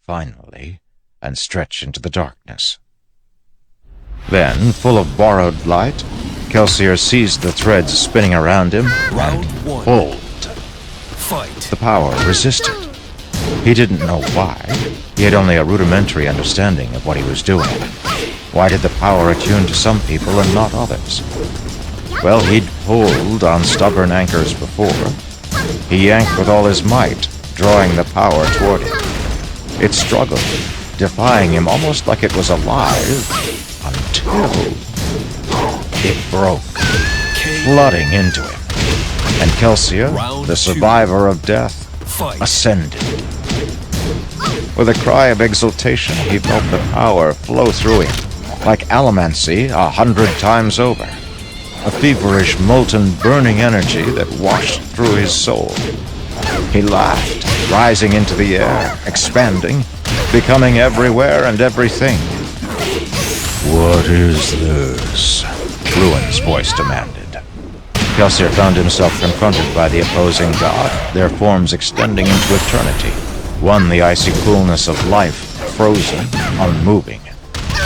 finally, and stretch into the darkness. Then, full of borrowed light, Kelsier seized the threads spinning around him and pulled. Fight. The power resisted. He didn't know why. He had only a rudimentary understanding of what he was doing. Why did the power attune to some people and not others? Well, he'd pulled on stubborn anchors before. He yanked with all his might, drawing the power toward him. It struggled, defying him almost like it was alive, until it broke, flooding into him. And Kelsier, the survivor of death, ascended. With a cry of exultation, he felt the power flow through him, like allomancy 100 times over. A feverish, molten, burning energy that washed through his soul. He laughed, rising into the air, expanding, becoming everywhere and everything. "What is this?" Ruin's voice demanded. Kelsier found himself confronted by the opposing god, their forms extending into eternity. One the icy coolness of life, frozen, unmoving.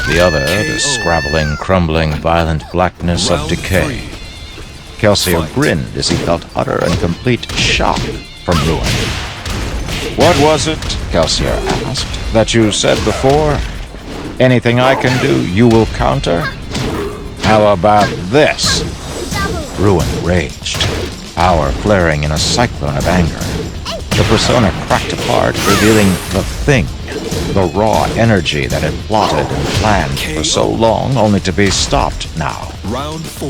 The other the scrabbling, crumbling, violent blackness of decay. Kelsier grinned as he felt utter and complete shock from Ruin. "What was it," Kelsier asked, "that you said before? Anything I can do, you will counter? How about this?" Ruin raged, power flaring in a cyclone of anger. The persona cracked apart, revealing the thing, the raw energy that had plotted and planned for so long, only to be stopped now.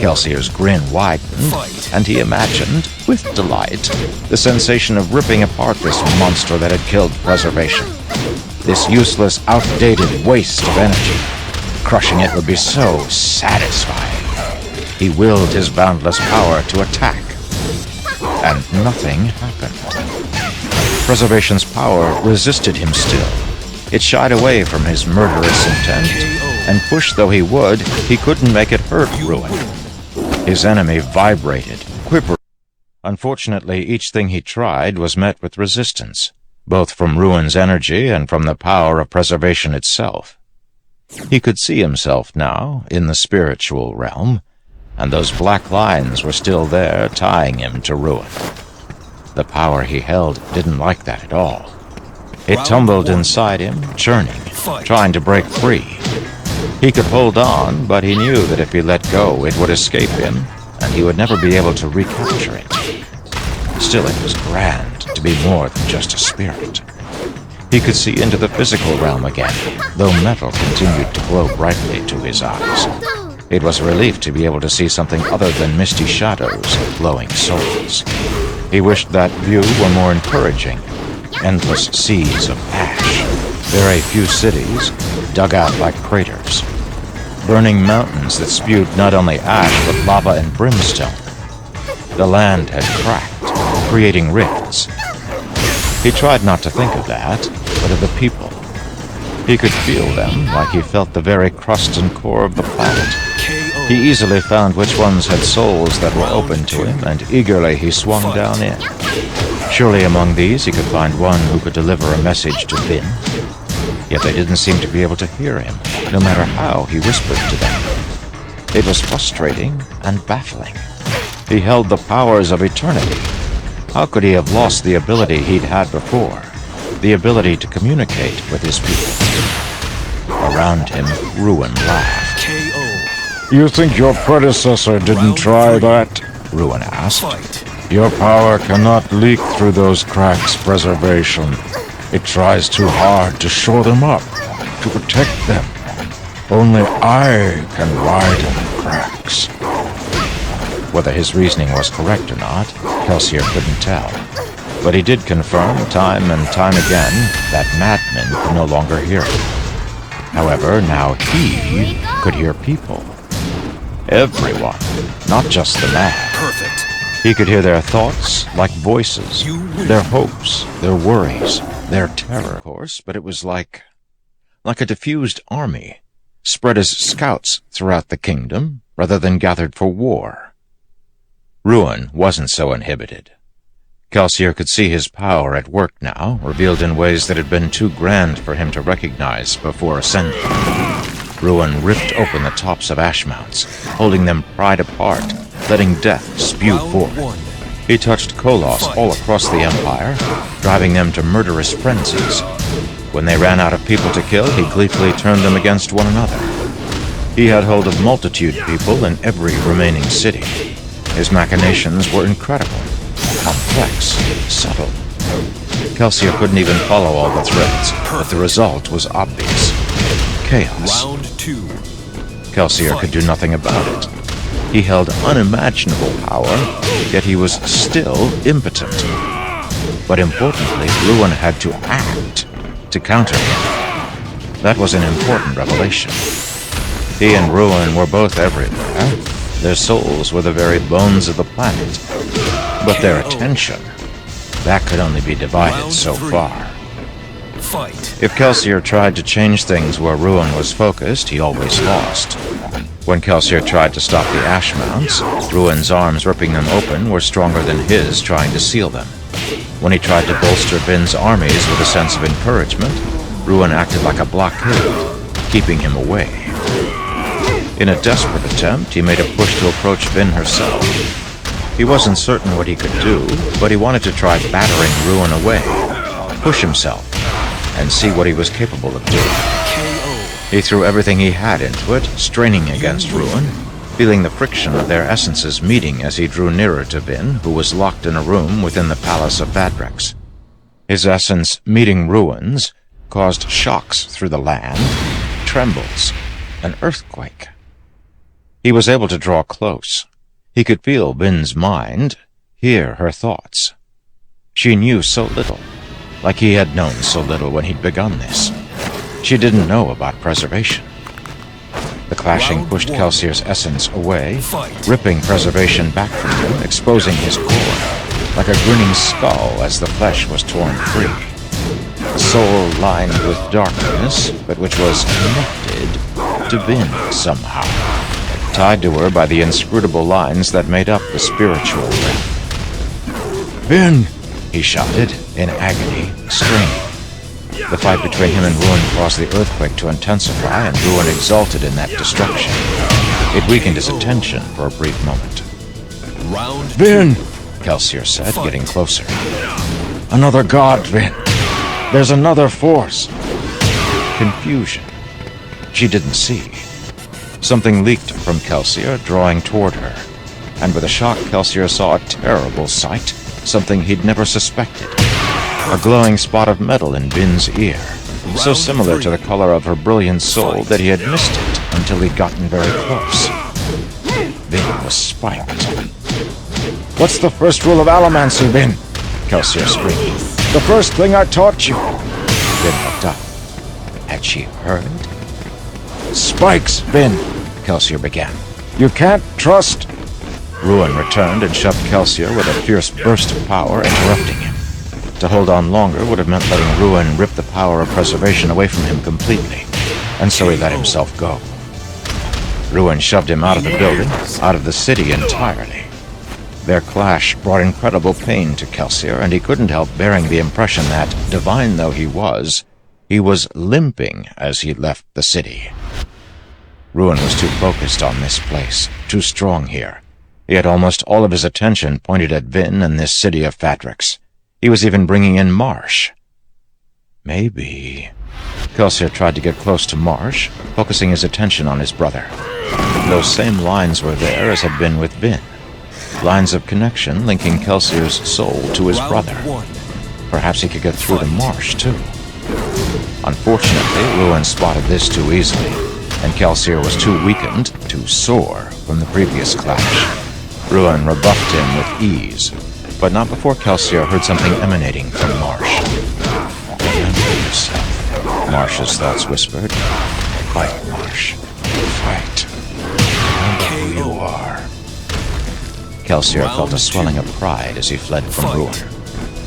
Kelsier's grin widened, and he imagined, with delight, the sensation of ripping apart this monster that had killed Preservation. This useless, outdated waste of energy. Crushing it would be so satisfying. He willed his boundless power to attack, and nothing happened. Preservation's power resisted him still. It shied away from his murderous intent, and push though he would, he couldn't make it hurt Ruin. His enemy vibrated, quivered. Unfortunately, each thing he tried was met with resistance, both from Ruin's energy and from the power of Preservation itself. He could see himself now, in the spiritual realm, and those black lines were still there, tying him to Ruin. The power he held didn't like that at all. It tumbled inside him, churning, trying to break free. He could hold on, but he knew that if he let go, it would escape him, and he would never be able to recapture it. Still, it was grand to be more than just a spirit. He could see into the physical realm again, though metal continued to glow brightly to his eyes. It was a relief to be able to see something other than misty shadows, glowing souls. He wished that view were more encouraging. Endless seas of ash, very few cities, dug out like craters. Burning mountains that spewed not only ash, but lava and brimstone. The land had cracked, creating rifts. He tried not to think of that, but of the people. He could feel them like he felt the very crust and core of the planet. He easily found which ones had souls that were open to him, and eagerly he swung down in. Surely among these he could find one who could deliver a message to Vin. Yet they didn't seem to be able to hear him, no matter how he whispered to them. It was frustrating and baffling. He held the powers of eternity. How could he have lost the ability he'd had before? The ability to communicate with his people. Around him, Ruin laughed. "You think your predecessor didn't try that?" Ruin asked. "Your power cannot leak through those cracks, Preservation. It tries too hard to shore them up, to protect them. Only I can widen cracks." Whether his reasoning was correct or not, Kelsier couldn't tell. But he did confirm time and time again that madmen could no longer hear him. However, now he could hear people. Everyone, not just the mad. Perfect. He could hear their thoughts like voices, their hopes, their worries, their terror, of course, but it was like a diffused army, spread as scouts throughout the kingdom, rather than gathered for war. Ruin wasn't so inhibited. Kelsier could see his power at work now, revealed in ways that had been too grand for him to recognize before ascending. Ruin ripped open the tops of ash mounts, holding them pried apart, letting death spew forth. He touched Kolos all across the Empire, driving them to murderous frenzies. When they ran out of people to kill, he gleefully turned them against one another. He had hold of multitude people in every remaining city. His machinations were incredible, complex, subtle. Kelsier couldn't even follow all the threads, but the result was obvious. Chaos. Round 2. Kelsier could do nothing about it. He held unimaginable power, yet he was still impotent. But importantly, Ruin had to act to counter him. That was an important revelation. He and Ruin were both everywhere. Their souls were the very bones of the planet. But their attention, that could only be divided so far. Fight. If Kelsier tried to change things where Ruin was focused, he always lost. When Kelsier tried to stop the ash mounts, Ruin's arms ripping them open were stronger than his trying to seal them. When he tried to bolster Vin's armies with a sense of encouragement, Ruin acted like a blockade, keeping him away. In a desperate attempt, he made a push to approach Vin herself. He wasn't certain what he could do, but he wanted to try battering Ruin away, push himself, and see what he was capable of doing. He threw everything he had into it, straining against Ruin, feeling the friction of their essences meeting as he drew nearer to Vin, who was locked in a room within the Palace of Vadrex. His essence meeting Ruin's caused shocks through the land, trembles, an earthquake. He was able to draw close. He could feel Vin's mind, hear her thoughts. She knew so little, like he had known so little when he'd begun this. She didn't know about preservation. The clashing pushed Kelsier's essence away, ripping preservation back from him, exposing his core, like a grinning skull as the flesh was torn free. A soul lined with darkness, but which was connected to Vin somehow, tied to her by the inscrutable lines that made up the spiritual realm. "Vin!" he shouted, in agony, straining. The fight between him and Ruin caused the earthquake to intensify, and Ruin exulted in that destruction. It weakened his attention for a brief moment. Round "Vin!" Kelsier said, getting closer. "Another god, Vin. There's another force." Confusion. She didn't see. Something leaked from Kelsier, drawing toward her. And with a shock, Kelsier saw a terrible sight, something he'd never suspected. A glowing spot of metal in Vin's ear, so similar to the color of her brilliant soul that he had missed it until he'd gotten very close. Vin was spiked. "What's the first rule of allomancy, Vin?" Kelsier screamed. "The first thing I taught you." Vin looked up. Had she heard? "Spikes, Vin," Kelsier began. "You can't trust—" Ruin returned and shoved Kelsier with a fierce burst of power, interrupting him. To hold on longer would have meant letting Ruin rip the power of preservation away from him completely, and so he let himself go. Ruin shoved him out of the building, out of the city entirely. Their clash brought incredible pain to Kelsier, and he couldn't help bearing the impression that, divine though he was limping as he left the city. Ruin was too focused on this place, too strong here. He had almost all of his attention pointed at Vin and this city of Vadrex. He was even bringing in Marsh. Maybe... Kelsier tried to get close to Marsh, focusing his attention on his brother. Those same lines were there as had been with Vin. Lines of connection linking Kelsier's soul to his brother. Perhaps he could get through to Marsh, too. Unfortunately, Ruin spotted this too easily, and Kelsier was too weakened, too sore from the previous clash. Ruin rebuffed him with ease, but not before Kelsier heard something emanating from Marsh. "Remember yourself," Marsh's thoughts whispered. "Fight, Marsh. Fight. Remember who you are." Kelsier felt a swelling of pride as he fled from Ruin.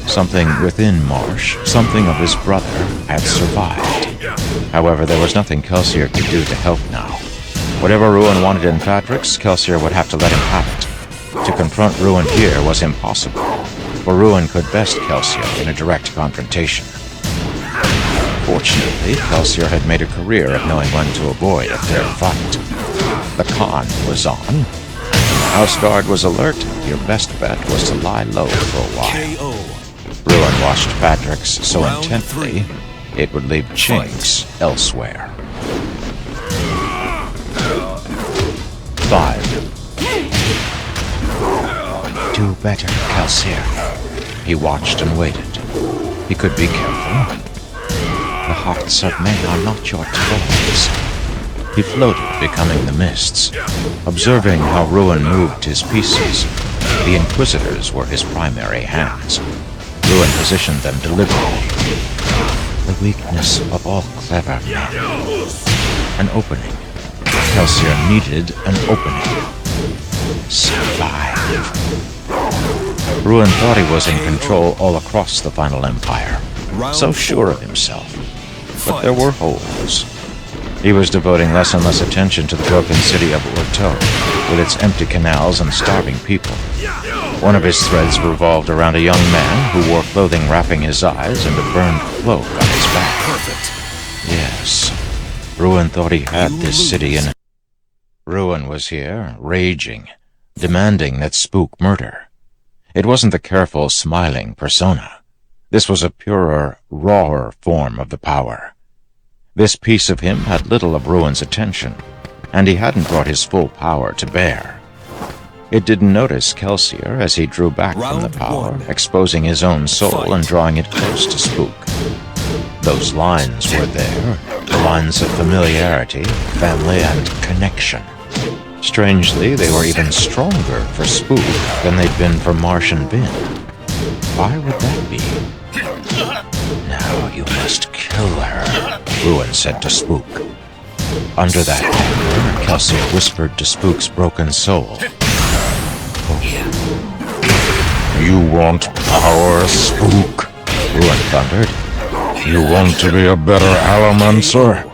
Something within Marsh, something of his brother, had survived. However, there was nothing Kelsier could do to help now. Whatever Ruin wanted in Vadrex, Kelsier would have to let him have it. To confront Ruin here was impossible. for Ruin could best Kelsier in a direct confrontation. Fortunately, Kelsier had made a career of knowing when to avoid a fair fight. The Khan was on. The House Guard was alert. Your best bet was to lie low for a while. KO. Ruin watched Patrick's so Round intently, it would leave chinks elsewhere. 5. Do better, Kelsier. He watched and waited. He could be careful. The hearts of men are not your toys. He floated, becoming the mists. Observing how Ruin moved his pieces, the Inquisitors were his primary hands. Ruin positioned them deliberately. The weakness of all clever men. An opening. Kelsier needed an opening. Survive. Ruin thought he was in control all across the Final Empire. So sure of himself. But there were holes. He was devoting less and less attention to the broken city of Urto, with its empty canals and starving people. One of his threads revolved around a young man who wore clothing wrapping his eyes and a burned cloak on his back. Perfect. Yes, Ruin thought he had this city in... Ruin was here, raging, demanding that Spook murder. It wasn't the careful, smiling persona. This was a purer, rawer form of the power. This piece of him had little of Ruin's attention, and he hadn't brought his full power to bear. It didn't notice Kelsier as he drew back from the power, exposing his own soul and drawing it close to Spook. Those lines were there, the lines of familiarity, family, and connection. Strangely, they were even stronger for Spook than they'd been for Martian Bin. Why would that be? Now you must kill her, Ruin said to Spook. Under that anger, Kelsier whispered to Spook's broken soul. Oh. You want power, Spook? Ruin thundered. You want to be a better Allomancer?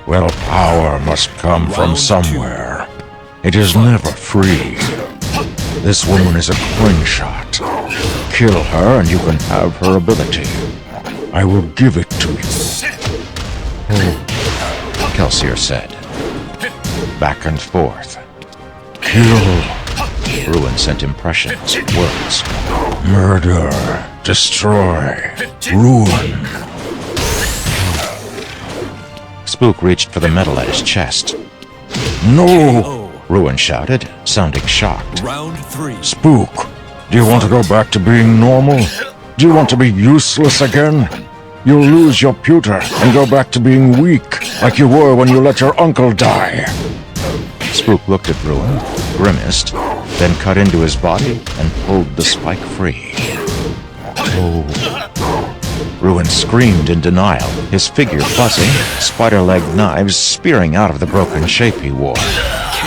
Well, power must come from somewhere. It is never free. This woman is a coin shot. Kill her and you can have her ability. I will give it to you. Oh, Kelsier said. Back and forth. Kill. Ruin sent impressions, words. Murder. Destroy. Ruin. Spook reached for the metal at his chest. No! Ruin shouted, sounding shocked. Round 3. Spook, do you want to go back to being normal? Do you want to be useless again? You'll lose your pewter and go back to being weak, like you were when you let your uncle die. Spook looked at Ruin, grimaced, then cut into his body and pulled the spike free. Oh. Ruin screamed in denial, his figure buzzing, spider-legged knives spearing out of the broken shape he wore.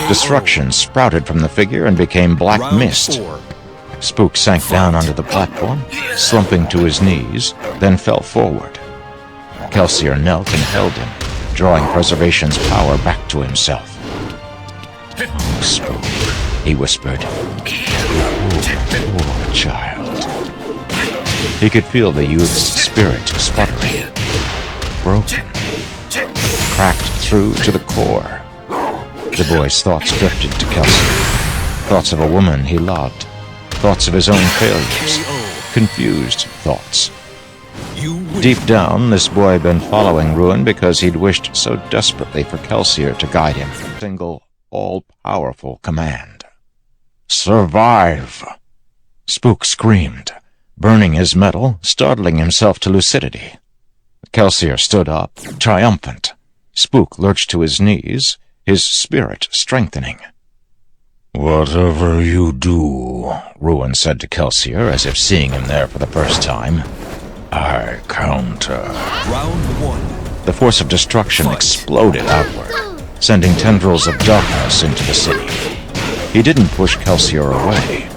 Destruction sprouted from the figure and became black mist. Spook sank down onto the platform, slumping to his knees, then fell forward. Kelsier knelt and held him, drawing Preservation's power back to himself. Oh, Spook, he whispered. Poor child. He could feel the youth's spirit sputtering, broken, cracked through to the core. The boy's thoughts drifted to Kelsier. Thoughts of a woman he loved. Thoughts of his own failures. Confused thoughts. Deep down, this boy had been following Ruin because he'd wished so desperately for Kelsier to guide him. A single, all-powerful command. Survive! Spook screamed, burning his metal, startling himself to lucidity. Kelsier stood up, triumphant. Spook lurched to his knees, his spirit strengthening. Whatever you do, Ruin said to Kelsier, as if seeing him there for the first time, I counter. Round 1. The force of destruction exploded outward, sending tendrils of darkness into the city. He didn't push Kelsier away.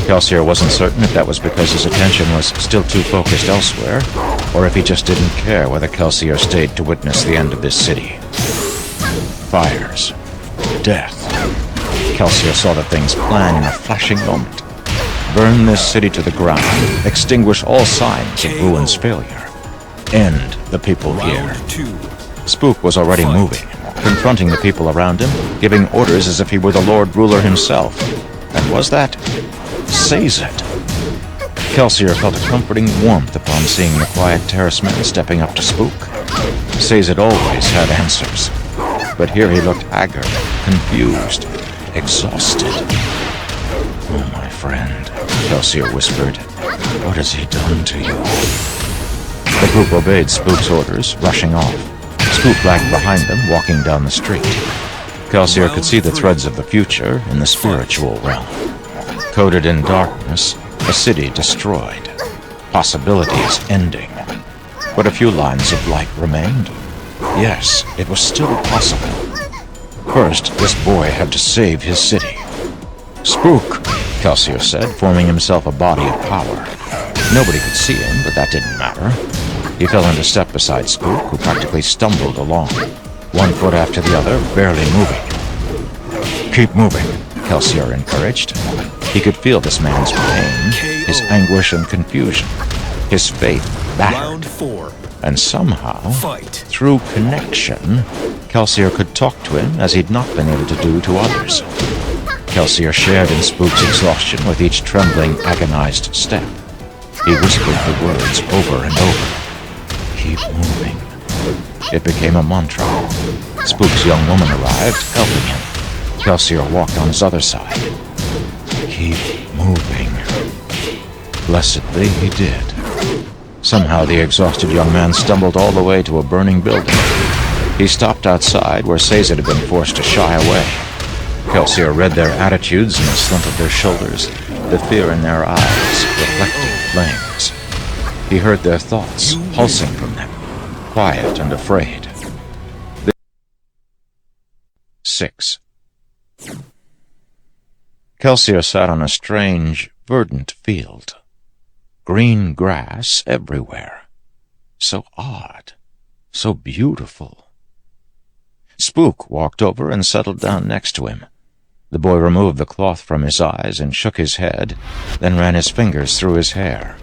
Kelsier wasn't certain if that was because his attention was still too focused elsewhere, or if he just didn't care whether Kelsier stayed to witness the end of this city. Fires. Death. Kelsier saw the thing's plan in a flashing moment. Burn this city to the ground. Extinguish all signs of ruin's failure. End the people here. Round 2. Spook was already moving, confronting the people around him, giving orders as if he were the Lord Ruler himself. And was that Sazed? Kelsier felt a comforting warmth upon seeing the quiet terrace man stepping up to Spook. Sazed always had answers, but here he looked haggard, confused, exhausted. "Oh, my friend," Kelsier whispered, "what has he done to you?" The group obeyed Spook's orders, rushing off. Spook lagged behind them, walking down the street. Kelsier could see the threads of the future in the spiritual realm. Coated in darkness, a city destroyed. Possibilities ending. But a few lines of light remained. Yes, it was still possible. First, this boy had to save his city. "Spook," Kelsier said, forming himself a body of power. Nobody could see him, but that didn't matter. He fell into step beside Spook, who practically stumbled along, one foot after the other, barely moving. "Keep moving," Kelsier encouraged. He could feel this man's pain, his anguish and confusion, his faith battered. Round 4. And somehow, Fight. through connection, Kelsier could talk to him as he'd not been able to do to others. Kelsier shared in Spook's exhaustion with each trembling, agonized step. He whispered the words over and over. "Keep moving." It became a mantra. Spook's young woman arrived, helping him. Kelsier walked on his other side. "Keep moving." Blessedly, he did. Somehow the exhausted young man stumbled all the way to a burning building. He stopped outside where Sazed had been forced to shy away. Kelsier read their attitudes in the slump of their shoulders, the fear in their eyes, reflecting flames. He heard their thoughts pulsing from them, quiet and afraid. 6. Kelsier sat on a strange, verdant field. Green grass everywhere. So odd, so beautiful. Spook walked over and settled down next to him. The boy removed the cloth from his eyes and shook his head, then ran his fingers through his hair.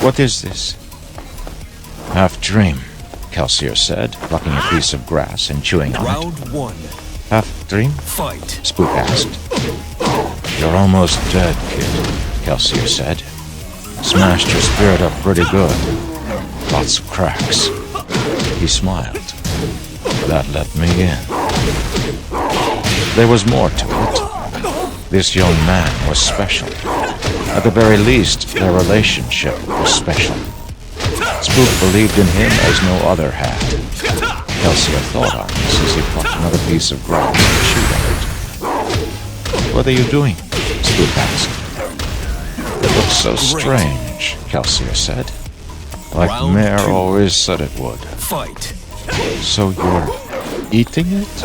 "What is this?" "Half dream," Kelsier said, plucking a piece of grass and chewing on it. Round 1. "Half dream?" Fight. Spook asked. "You're almost dead, kid," Kelsier said. "Smashed your spirit up pretty good. Lots of cracks." He smiled. "That let me in." There was more to it. This young man was special. At the very least, their relationship was special. Spook believed in him as no other had. Kelsier thought on this as he plucked another piece of grass and chewed on it. "What are you doing?" Spook asked. "It looks so strange," Kelsier said. "Like Round Mare 2. always said it would." Fight. "So you're eating it?"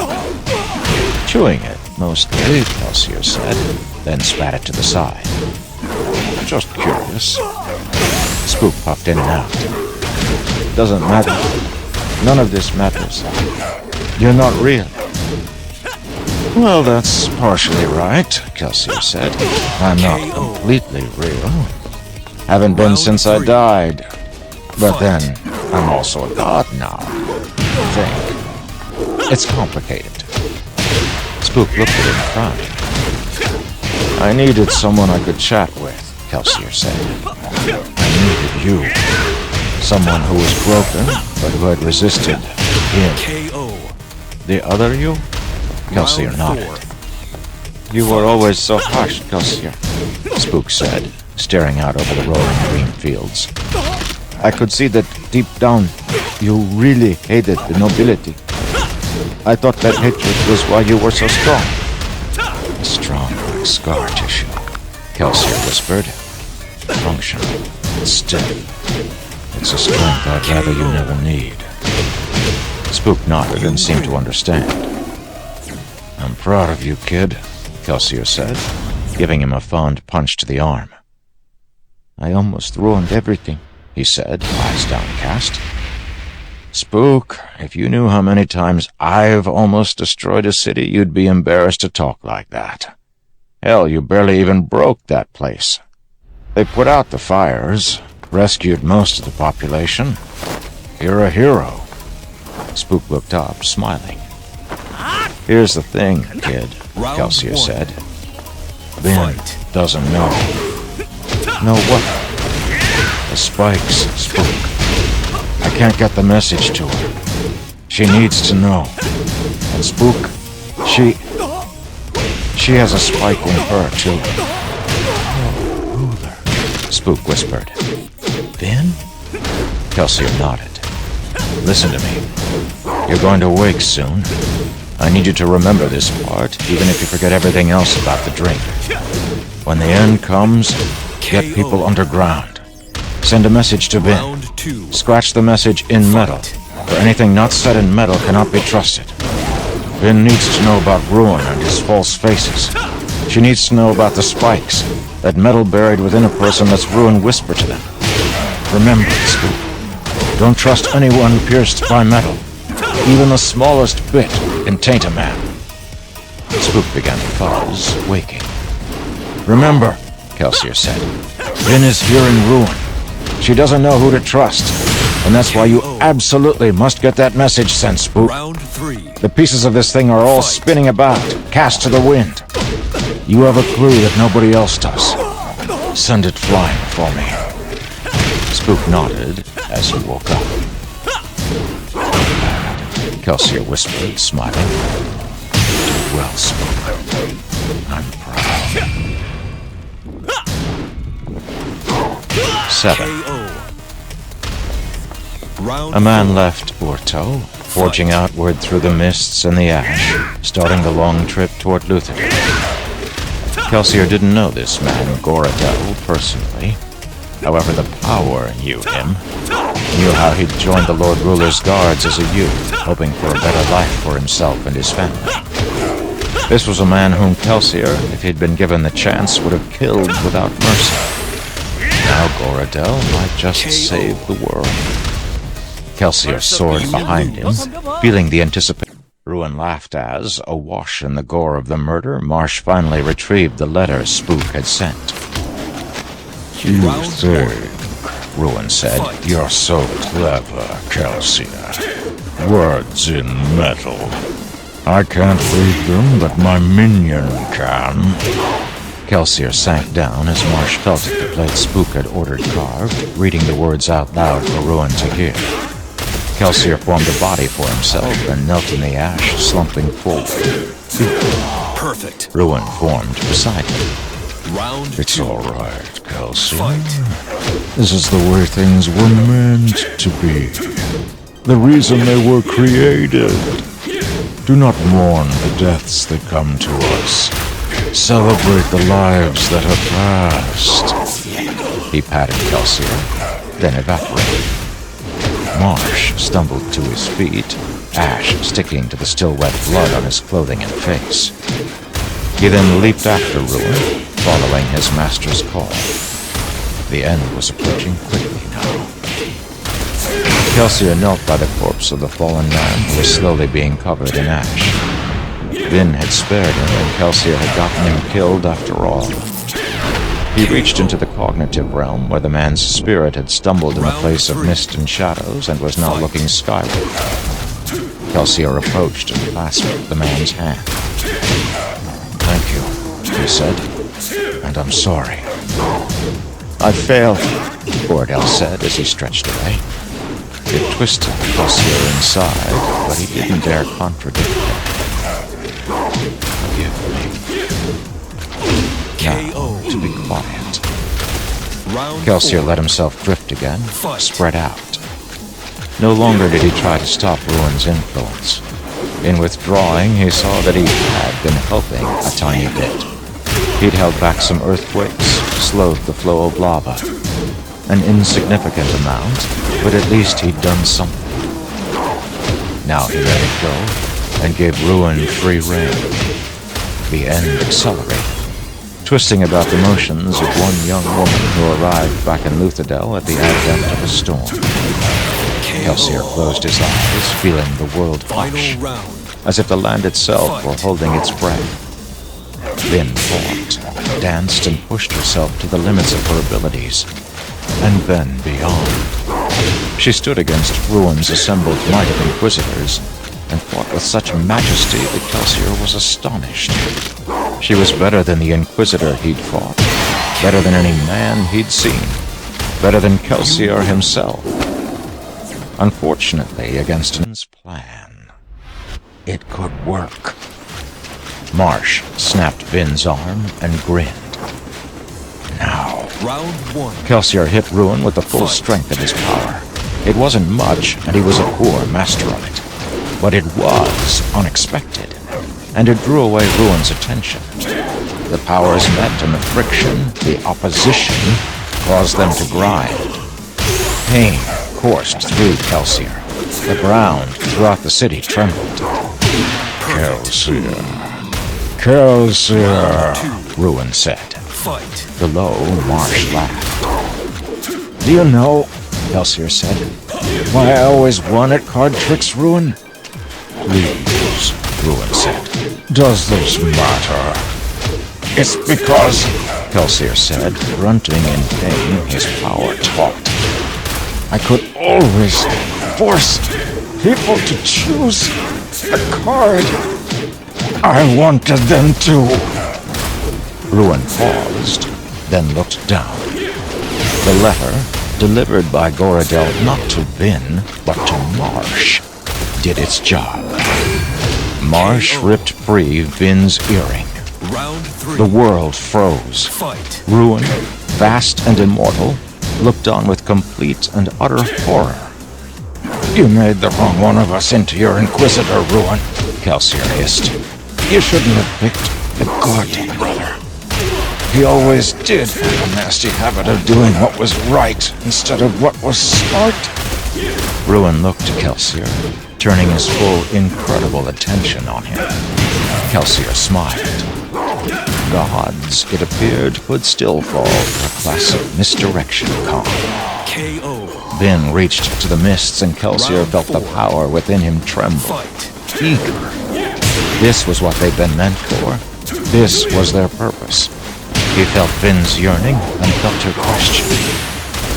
"Chewing it, mostly," Kelsier said, then spat it to the side. "Just curious." Spook popped in and out. "Doesn't matter. None of this matters. You're not real." "Well, that's partially right," Kelsier said. "I'm not completely real. Haven't been since I died. But then, I'm also a god now. I think. It's complicated." Spook looked at him, frowning. "I needed someone I could chat with," Kelsier said. "I needed you. Someone who was broken, but who had resisted him." KO. "The other you?" Kelsier Round nodded. 4. "You were always so harsh, Kelsier," Spook said, staring out over the rolling green fields. "I could see that deep down you really hated the nobility. I thought that hatred was why you were so strong." "Strong like scar tissue," Kelsier whispered. "Functional, stiff. It's a strength I'd rather you never need." Spook nodded and seemed to understand. "I'm proud of you, kid," Kelsier said, giving him a fond punch to the arm. "I almost ruined everything," he said, eyes downcast. "Spook, if you knew how many times I've almost destroyed a city, you'd be embarrassed to talk like that. Hell, you barely even broke that place," They put out the fires, rescued most of the population. You're a hero. Spook looked up, smiling. Here's the thing, kid, Kelsier said. Ben doesn't know. Know what? The spikes, Spook. I can't get the message to her. She needs to know. And Spook, she has a spike in her, too. Spook whispered. Ben? Kelsier nodded. Listen to me. You're going to wake soon. I need you to remember this part, even if you forget everything else about the drink. When the end comes, get people underground. Send a message to Ben. Scratch the message in metal, for anything not said in metal cannot be trusted. Ben needs to know about Ruin and his false faces. She needs to know about the spikes, that metal buried within a person lets Ruin whisper to them. Remember, Spook, don't trust anyone pierced by metal. Even the smallest bit can taint a man. Spook began to fuzz, waking. Remember, Kelsier said, Ben is here in Ruin. She doesn't know who to trust, and that's why you absolutely must get that message sent, Spook. Round 3. The pieces of this thing are all spinning about, cast to the wind. You have a clue that nobody else does. Send it flying for me. Spook nodded as he woke up. Kelsier whispered, smiling. Well, Spook. I'm proud. 7. A man left Urto, forging outward through the mists and the ash, starting the long trip toward Luthor. Kelsier didn't know this man, Goradel, personally. However, the power knew him. Knew how he'd joined the Lord Ruler's guards as a youth, hoping for a better life for himself and his family. This was a man whom Kelsier, if he'd been given the chance, would have killed without mercy. Now Goradel might just save the world. Kelsier soared behind him, feeling the anticipation. Ruin laughed as, awash in the gore of the murder, Marsh finally retrieved the letter Spook had sent. You think, Ruin said, you're so clever, Kelsier. Words in metal. I can't read them, but my minion can. Kelsier sank down as Marsh felt at the plate Spook had ordered carved, reading the words out loud for Ruin to hear. Kelsier formed a body for himself and knelt in the ash, slumping forward. Perfect. Ruin formed beside him. Round 2. It's all right, Kelsier. This is the way things were meant to be. The reason they were created. Do not mourn the deaths that come to us. Celebrate the lives that have passed. He patted Kelsier, then evaporated. Marsh stumbled to his feet, ash sticking to the still wet blood on his clothing and face. He then leaped after Ruin, following his master's call. The end was approaching quickly now. Kelsier knelt by the corpse of the fallen man who was slowly being covered in ash. Vin had spared him, and Kelsier had gotten him killed after all. He reached into the cognitive realm where the man's spirit had stumbled in a place of mist and shadows and was now looking skyward. Kelsier approached and clasped the man's hand. Thank you, he said, and I'm sorry. I failed, Goradel said as he stretched away. It twisted Kelsier inside, but he didn't dare contradict him. Forgive me. Now, to be quiet. Kelsier let himself drift again, spread out. No longer did he try to stop Ruin's influence. In withdrawing, he saw that he had been helping a tiny bit. He'd held back some earthquakes, slowed the flow of lava. An insignificant amount, but at least he'd done something. Now he let it go, and gave Ruin free rein. The end accelerated, twisting about the motions of one young woman who arrived back in Luthadel at the advent of a storm. Kelsier closed his eyes, feeling the world hush, as if the land itself were holding its breath. Vin fought, danced, and pushed herself to the limits of her abilities, and then beyond. She stood against Ruin's assembled might of Inquisitors, and fought with such majesty that Kelsier was astonished. She was better than the Inquisitor he'd fought, better than any man he'd seen, better than Kelsier himself. Unfortunately, against his plan, it could work. Marsh snapped Vin's arm and grinned. Now, Round one. Kelsier hit Ruin with the full strength of his power. It wasn't much, and he was a poor master of it. But it was unexpected, and it drew away Ruin's attention. The powers met, and the friction, the opposition, caused them to grind. Pain coursed through Kelsier. The ground throughout the city trembled. Kelsier. Kelsier, Ruin said. Fight. Below, Marsh laughed. Do you know, Kelsier said, why I always won at card tricks, Ruin? Please, Ruin said. Does this matter? It's because, Kelsier said, grunting in pain, his power taut. I could always force people to choose a card I wanted them to. Ruin paused, then looked down. The letter, delivered by Goradel not to Vin, but to Marsh, did its job. Marsh ripped free Vin's earring. Round three. The world froze. Fight. Ruin, vast and immortal, looked on with complete and utter horror. You made the wrong one of us into your Inquisitor, Ruin, Kelsier hissed. You shouldn't have picked the good brother. He always did have a nasty habit of doing what was right instead of what was smart. Ruin looked to Kelsier, turning his full, incredible attention on him. Kelsier smiled. Gods, it appeared, would still fall for a classic misdirection con. KO. Vin reached to the mists, and Kelsier Round felt the four. power within him tremble. Fight. Eager. This was what they'd been meant for. This was their purpose. He felt Vin's yearning and felt her question.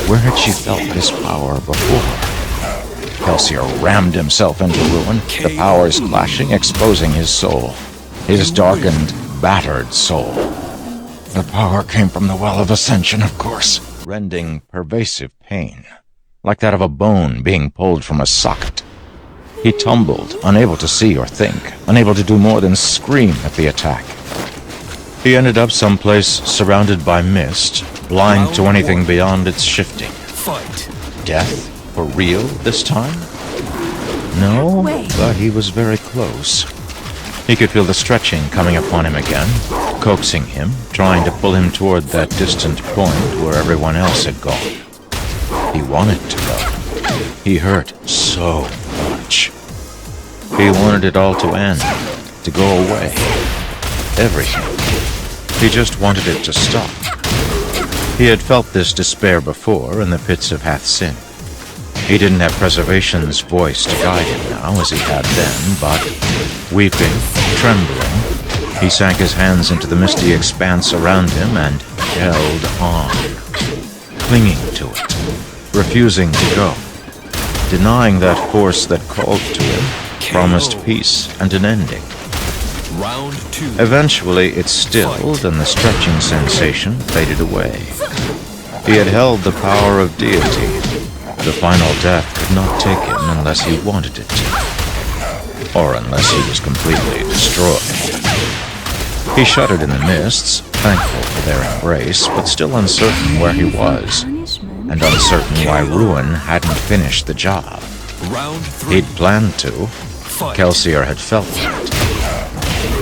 Where had she felt this power before? Kelsier rammed himself into Ruin, the powers clashing, exposing his soul. His darkened, battered soul. The power came from the Well of Ascension, of course, rending pervasive pain, like that of a bone being pulled from a socket. He tumbled, unable to see or think, unable to do more than scream at the attack. He ended up someplace surrounded by mist, blind to anything beyond its shifting. Fight. Death? For real this time? No, but he was very close. He could feel the stretching coming upon him again, coaxing him, trying to pull him toward that distant point where everyone else had gone. He wanted to go. He hurt so much. He wanted it all to end, to go away. Everything. He just wanted it to stop. He had felt this despair before in the pits of Hath-Sin. He didn't have Preservation's voice to guide him now as he had then, but, weeping, trembling, he sank his hands into the misty expanse around him and held on, clinging to it, refusing to go, denying that force that called to him, promised peace and an ending. Round two. Eventually it stilled and the stretching sensation faded away. He had held the power of deity. The final death could not take him unless he wanted it to, or unless he was completely destroyed. He shuddered in the mists, thankful for their embrace, but still uncertain where he was, and uncertain why Ruin hadn't finished the job. Round three. He'd planned to. Fight. Kelsier had felt that.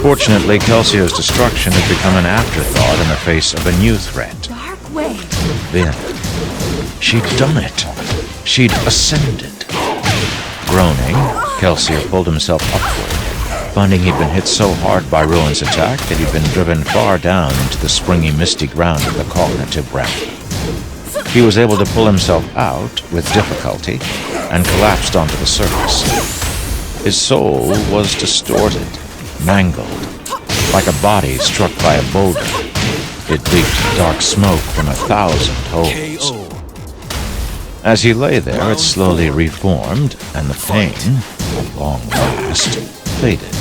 Fortunately, Kelsier's destruction had become an afterthought in the face of a new threat. Dark way. Vin. She'd done it. She'd ascended. Groaning, Kelsier pulled himself upward, finding he'd been hit so hard by Ruin's attack that he'd been driven far down into the springy, misty ground of the cognitive realm. He was able to pull himself out with difficulty and collapsed onto the surface. His soul was distorted, mangled, like a body struck by a boulder. It leaked dark smoke from 1,000 holes. KO. As he lay there, it slowly reformed, and the pain, at long last, faded.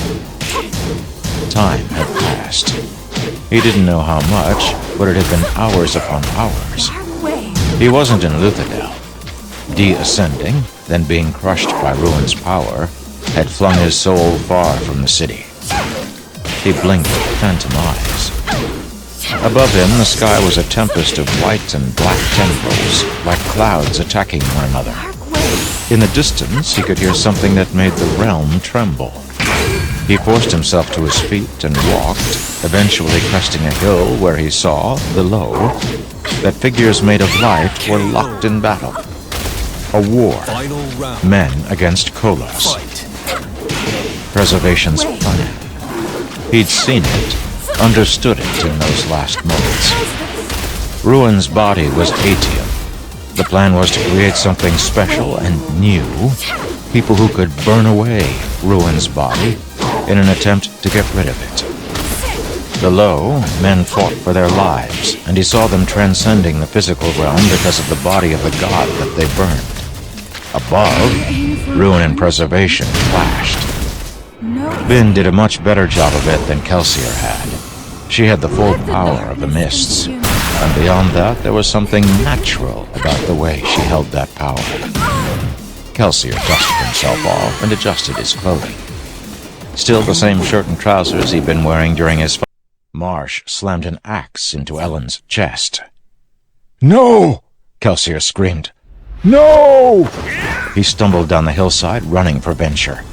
Time had passed. He didn't know how much, but it had been hours upon hours. He wasn't in Luthadel. De-ascending, then being crushed by Ruin's power, had flung his soul far from the city. He blinked with phantom eyes. Above him, the sky was a tempest of white and black tendrils, like clouds attacking one another. In the distance, he could hear something that made the realm tremble. He forced himself to his feet and walked, eventually cresting a hill where he saw, below, that figures made of light were locked in battle. A war. Final round. Men against Kolos. Fight. Preservation's plan. He'd seen it, understood it in those last moments. Ruin's body was Atium. The plan was to create something special and new, people who could burn away Ruin's body in an attempt to get rid of it. Below, men fought for their lives, and he saw them transcending the physical realm because of the body of the god that they burned. Above, Ruin and Preservation clashed. Vin did a much better job of it than Kelsier had. She had the full power of the mists, and beyond that, there was something natural about the way she held that power. Kelsier dusted himself off and adjusted his clothing. Still the same shirt and trousers he'd been wearing during his fight. Marsh slammed an axe into Ellen's chest. "No!" Kelsier screamed. "No!" He stumbled down the hillside, running for venture.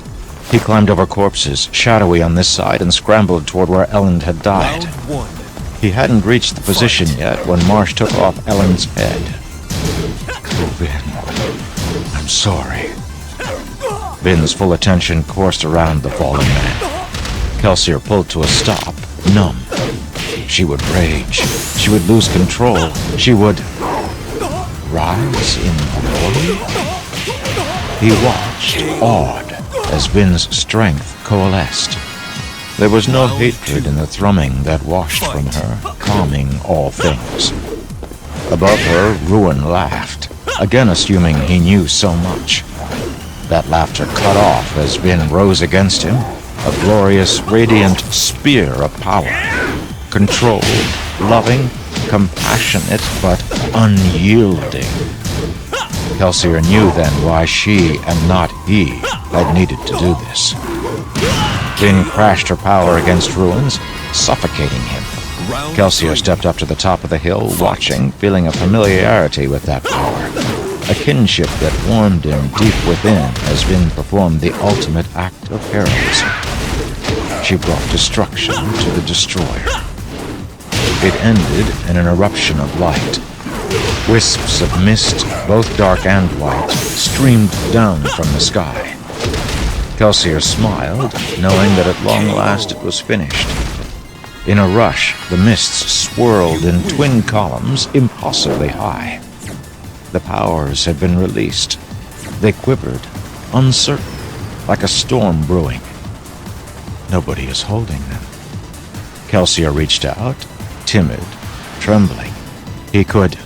He climbed over corpses, shadowy on this side, and scrambled toward where Ellen had died. Round one. He hadn't reached the position yet when Marsh took off Ellen's head. "Oh, Vin, I'm sorry." Vin's full attention coursed around the fallen man. Kelsier pulled to a stop, numb. She would rage. She would lose control. She would rise in glory. He watched, awed, as Vin's strength coalesced. There was no hatred in the thrumming that washed from her, calming all things. Above her, Ruin laughed, again assuming he knew so much. That laughter cut off as Vin rose against him, a glorious, radiant spear of power. Controlled, loving, compassionate, but unyielding. Kelsier knew then why she, and not he, had needed to do this. Vin crashed her power against Ruin's, suffocating him. Round Kelsier three. stepped up to the top of the hill, watching, feeling a familiarity with that power. A kinship that warmed him deep within as Vin performed the ultimate act of heroism. She brought destruction to the destroyer. It ended in an eruption of light. Wisps of mist, both dark and white, streamed down from the sky. Kelsier smiled, knowing that at long last it was finished. In a rush, the mists swirled in twin columns impossibly high. The powers had been released. They quivered, uncertain, like a storm brewing. Nobody is holding them. Kelsier reached out, timid, trembling. He could